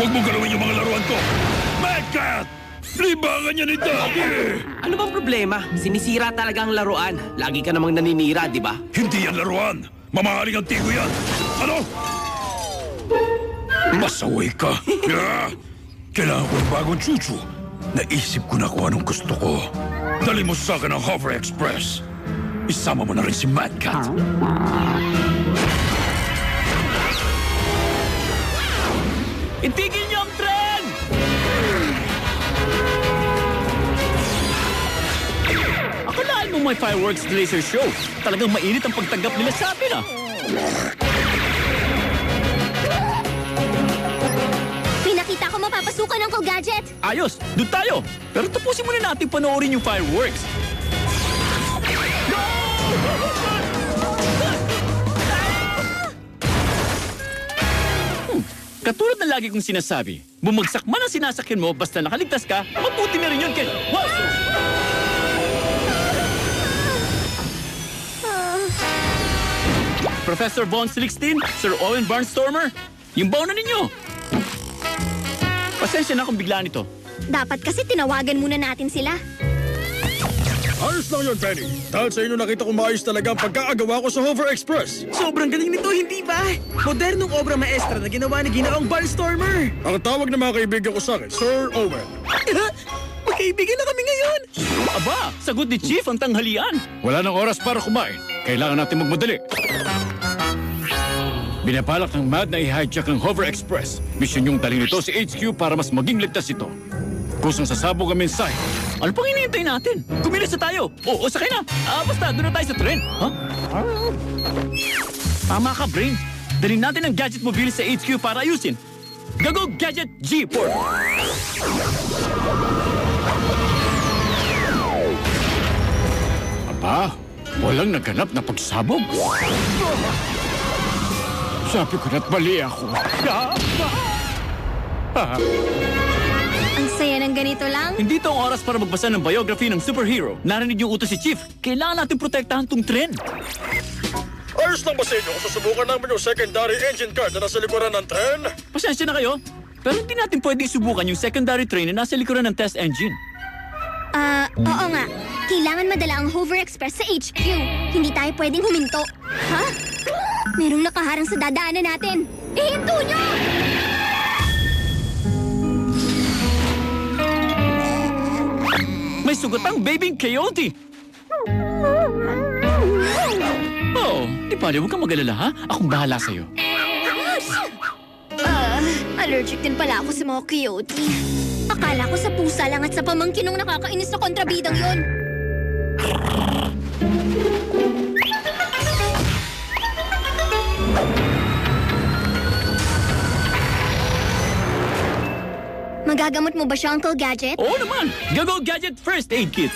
Huwag mong galawin yung mga laruan ko! Mad Cat! Libangan niya ni Daddy! Ano bang problema? Sinisira talaga ang laruan. Lagi ka namang naninira, di ba? Hindi yan laruan! Mamahaling antigo yan! Ano? Masaway ka! Kailangan ko ng bagong chuchu. Naisip ko na kung anong gusto ko. Dali mo sa akin ang Hover Express. Isama mo na rin si Mad Cat. Itigil niyo ang tren! Akalaan mo may fireworks laser show. Talagang mainit ang pagtanggap nila sa atin, ah. Pinakita ko mapapasukan ng Uncle Gadget. Ayos, doon tayo. Pero tapusin muna natin panoorin yung fireworks. Katulad na lagi kong sinasabi, bumagsak man ang sinasakyan mo basta nakaligtas ka, mabuti na rin yun kay... Wow! Professor Von Slickstein, Sir Owen Barnstormer, yung baon na ninyo. Pasensya na kung biglaan ito. Dapat kasi tinawagan muna natin sila. Ayos lang yun, Penny. Dahil sa inyo nakita kong maayos talaga ang pagkaagawa ko sa Hover Express. Sobrang galing nito, hindi ba? Modernong obra maestra na ginawa ni Ginoong Barnstormer. Ang tawag ng mga kaibigan ko sa akin, Sir Owen. Magkaibigan na kami ngayon. Aba, sagot ni Chief ang tanghalian. Wala nang oras para kumain. Kailangan natin magmadali. Binabalak ng MAD na i-hijack ang Hover Express. Mission yung dalhin ito sa HQ para mas maging ligtas ito. Kusang sasabog ang mensahe. Ano pang hinihintay natin? Kumilos na tayo. Oo, sakay na. Basta, doon na tayo sa tren. Ha? Tama ka, Brain. Dalhin natin ang Gadget Mobile sa HQ para ayusin. Gago Gadget G4. Aba, walang naganap na pagsabog. Sabi ko na't mali ako. Ang saya ng ganito lang. Hindi to ang oras para magbasa ng biography ng superhero. Narinig yung utos si Chief. Kailangan natin protektahan tong tren. Ayos lang ba sa inyo kung susubukan namin yung secondary engine card na nasa likuran ng tren? Pasensya na kayo. Pero hindi natin pwedeng subukan yung secondary train na nasa likuran ng test engine. Oo nga. Kailangan madala ang Hover Express sa HQ. Hindi tayo pwedeng huminto. Ha? Merong nakaharang sa dadaanan natin. Ihinto nyo! May sugatang babying coyote. Oh, di pala, huwag kang mag-alala, ha? Akong bahala sa'yo. Allergic din pala ako sa mga coyote. Akala ko sa pusa lang at sa pamangkin ng nakakainis na kontrabidang yon. Magagamot mo ba siya, Uncle Gadget? Oo naman! Gago Gadget First Aid Kit!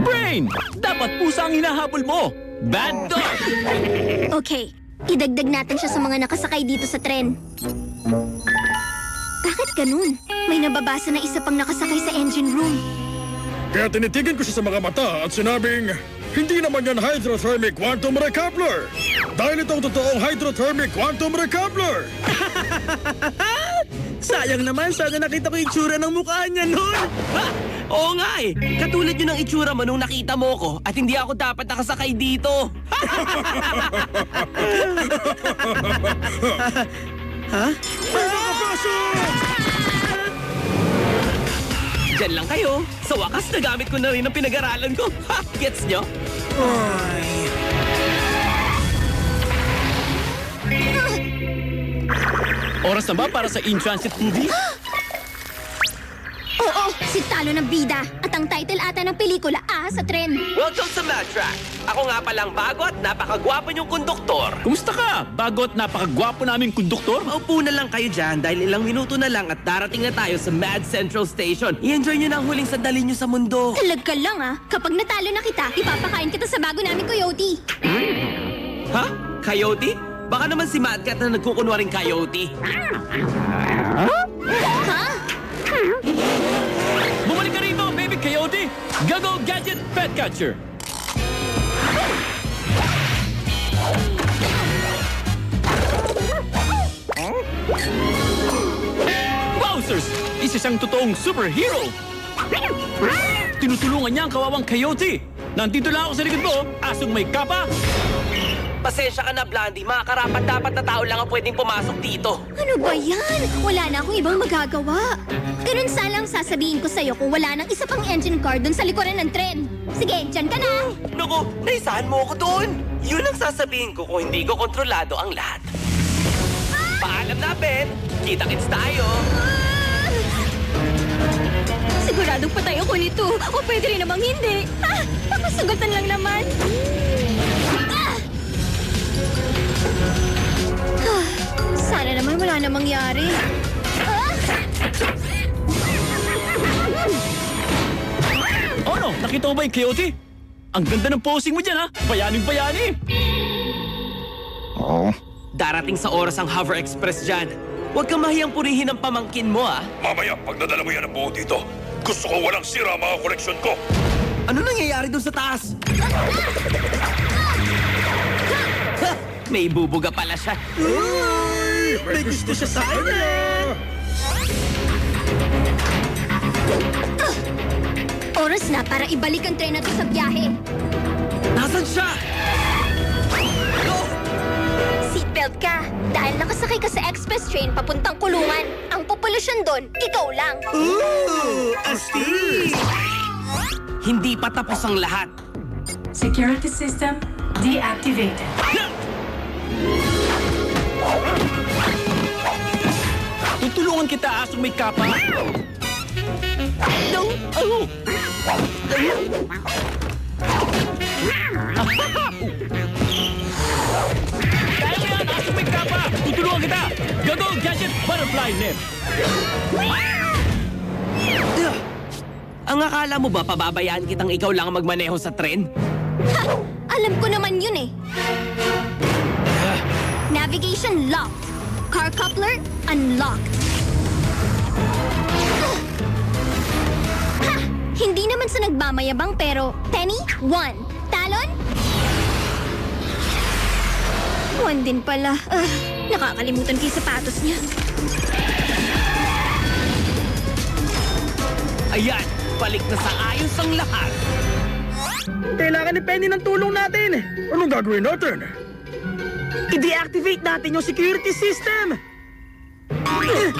Brain! Dapat pusa ang hinahabol mo! Bad dog! Okay, idagdag natin siya sa mga nakasakay dito sa tren. Bakit ganun? May nababasa na isa pang nakasakay sa engine room. Kaya tinitigan ko siya sa mga mata at sinabing, hindi naman yan hydrothermic quantum recoupler! Dahil itong totoong hydrothermic quantum recoupler! Sayang naman, sana nakita ko yung itsura ng mukha niya noon. Ha! Oo nga eh! Katulad yun ang itsura mo nung nakita mo ko at hindi ako dapat nakasakay dito! Ha? Diyan lang kayo. Sa wakas, nagamit ko na rin ang pinag-aralan ko. Ha! Gets nyo? Ay. Oras na ba para sa in-transit movie? Oo, si Talo ng Bida. At ang title ata ng pelikula, sa tren. Welcome sa Mad Track. Ako nga palang bago at napakagwapo niyong konduktor. Kumusta ka? Bago at napakagwapo naming konduktor? Maupo na lang kayo dyan dahil ilang minuto na lang at darating na tayo sa Mad Central Station. I-enjoy niyo na ang huling sandali niyo sa mundo. Talag ka lang Kapag natalo na kita, ipapakain kita sa bago naming coyote. Ha? Coyote? Baka naman si Mad Cat na nagkukunwaring coyote. Ha? Bumalik ka rito, baby coyote! Gago Gadget Pet Catcher! Bowsers! Isa siyang totoong superhero! Tinutulungan niya ang kawawang Coyote! Nandito lang ako sa likod mo, asong may kapa! Pasensya ka na, Blondie. Mga karapat-dapat na tao lang ang pwedeng pumasok dito. Ano ba yan? Wala na akong ibang magagawa. Ganun salang sasabihin ko sa'yo kung wala nang isa pang engine car dun sa likuran ng tren. Sige, dyan ka na! Naku, naisahan mo ako doon. Yun ang sasabihin ko kung hindi ko kontrolado ang lahat. Paalam na, Ben. Kita-kits tayo. Siguradong patay ako nito. O pwede rin namang hindi. Papasugatan lang naman. Sana naman wala na mangyari. Ano? Nakita mo ba yung Coyote? Ang ganda ng posing mo dyan, ha? Bayaning-bayani! Darating sa oras ang Hover Express dyan. Huwag kang mahiyang purihin ang pamangkin mo, ah. Mamaya, pag nadala mo yan ang buo dito, gusto ko walang sira ang mga koleksyon ko. Ano nangyayari doon sa taas? Ha! May bubuga pala siya. May gusto siya sa kanya! Oras na para ibalik ang tren na to sa biyahe. Nasaan siya? Seatbelt ka. Dahil nakasakay ka sa express train papuntang kulungan. Ang populasyon doon, ikaw lang. Hindi pa tapos ang lahat. Security system deactivated. Tutulungan kita, asong may kapa! No! Oh! Kaya mo yan, asong may kapa! Tutulungan kita! Gago, gadget, butterfly net! Ang akala mo ba pababayaan kitang ikaw lang ang magmaneho sa tren? Ha! Alam ko naman yun eh. Navigation locked. Car coupler unlocked. Ha! Hindi naman sa nagmamayabang pero Penny, 1. Talon? 1 din pala. Nakakalimutan ko yung sapatos niya. Ayan, balik na sa ayos ang lahat. Kailangan ni Penny ng tulong natin. Anong gagawin natin? I-deactivate natin yung security system. Yay!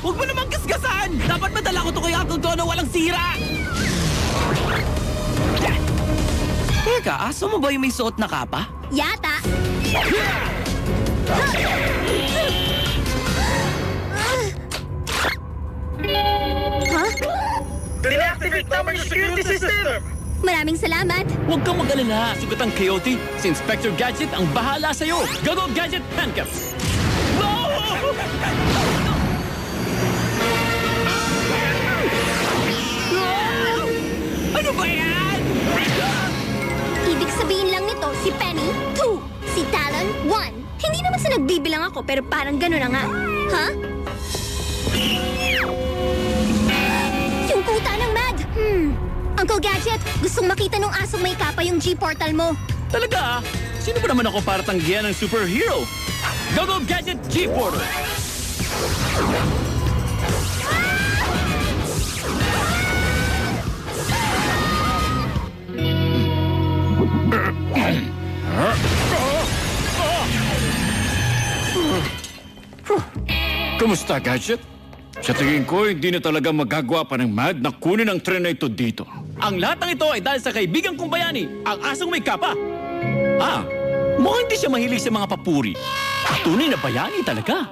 Huwag mo namang gasgasan! Dapat madala ko to kay Uncle Don na walang sira! Teka, aso mo ba yung may suot na kapa? Yata. Ha? Deactivate naman yung security system. Maraming salamat. Huwag kang mag-alala, sugat ang Coyote. Si Inspector Gadget ang bahala sa'yo. Gago, Gadget, handcuffs! Ano ba yan? Ibig sabihin lang nito, si Penny, 2. Si Talon, 1. Hindi naman sa nagbibilang ako, pero parang gano'n na nga. Ha? Yung kuta ng Mad! Uncle Gadget, gustong makita nung asong may kapa yung G-portal mo. Talaga? Sino ba naman ako para tanggihan ng superhero? Gago, Gadget, G-Portal! Kumusta, Gadget? Sa tingin ko, hindi na talaga magagawa pa ng Mad na kunin ang tren na ito dito. Ang lahat ng ito ay dahil sa kaibigang kong bayani, ang asong may kapa. Mukhang hindi siya mahilig sa mga papuri. Tunay na bayani talaga.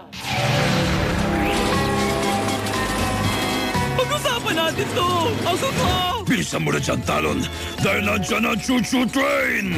Pag-usapan natin to! Ang suko! Bilisan mo na dyan, Talon, dahil nandyan ang choo-choo train!